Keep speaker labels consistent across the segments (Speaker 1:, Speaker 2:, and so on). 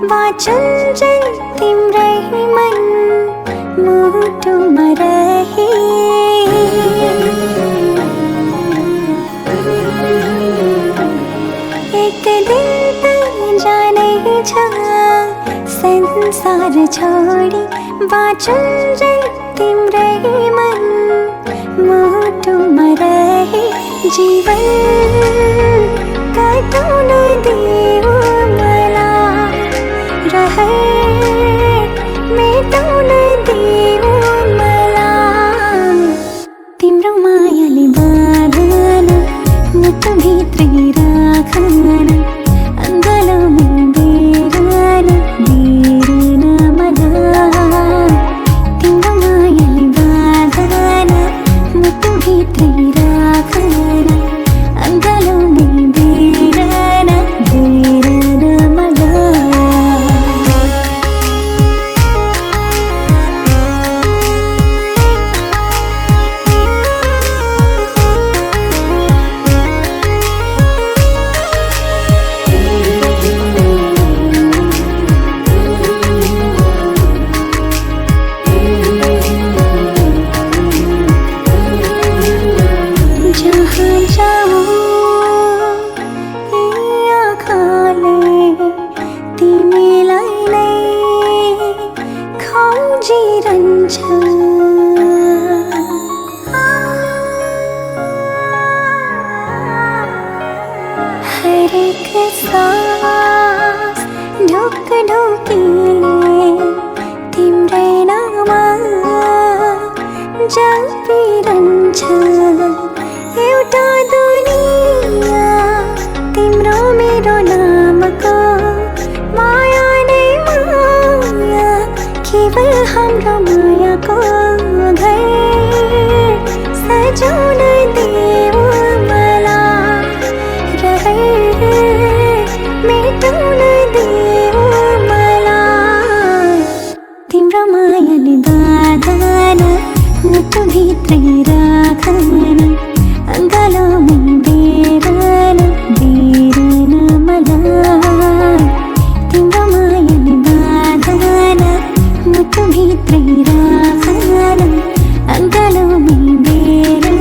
Speaker 1: वाचुन्जेल तिम्रै मन मुटुमा रहे। एक दिन त जाने छ संसार छोडी, वाचुन्जेल तिम्रै मन मुटुमा रहे। जीवन कटाउन देऊ मलाई, रहर मेटाउन देऊ मलाई। तिम्रो मायाले बाँधन मुटुभित्रै राखन, अङ्गालोमा बेरन बेरन मलाई। तिम्रो मायाले बाँधन मुटुभित्रै राखन, अङ्गालोमा बेरन बेरन मलाई। जहाँ जाऊँ यी आँखाले तिमीलाई नै खोजिरहन्छ। हरेक सास ढुकढुकीले तिम्रै नाम जपिरहन्छ। एउटा दुनिया तिम्रो मेरो नामको माया नै माया, केवल हाम्रो मायाको घर सजाउन देऊ मलाई, रहर मेटाउन देऊ मलाई। तिम्रो मायाले बाँधन मुटुभित्रै राखन, अङ्गालोमा बेरन बेरन मलाई। तिम्रो मायाले बाँधन मुटुभित्रै राखन, अङ्गालोमा बेरन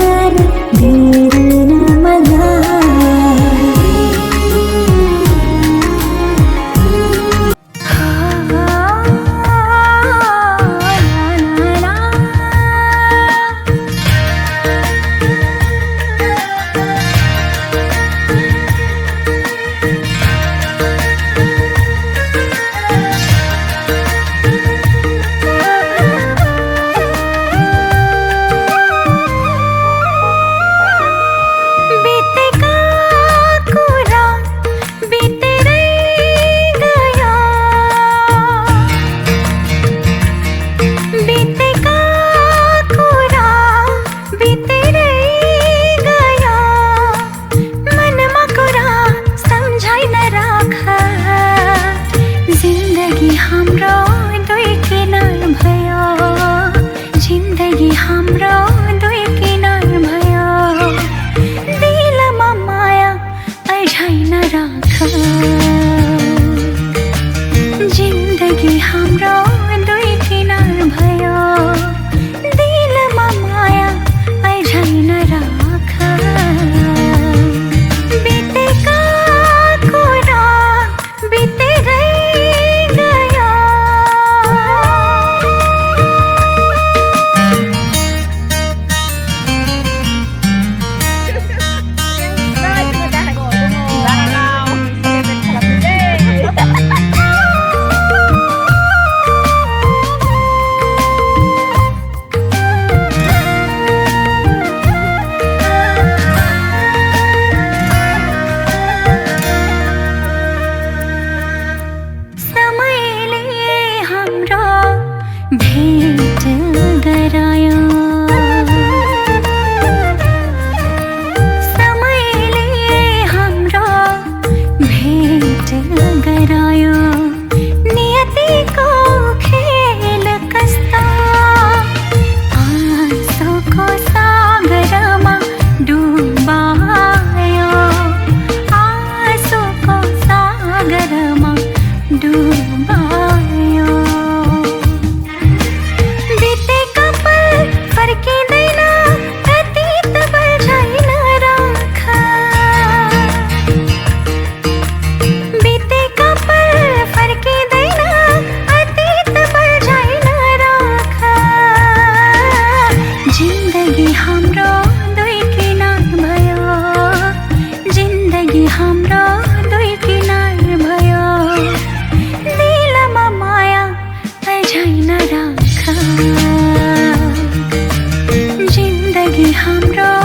Speaker 1: बेरन मलाई। जिन्दगी हाम्रो दुई किनार भयो, दिलमा माया अझै नराख। बितेका कुरा बितेरै गयो, भेट गरायो समयले हाम्रो भेट गरायो। नियतिको खेल कस्ता आँसुको सागरमा डुबायो, आँसुको सागरमा डुबायो। हाम्रो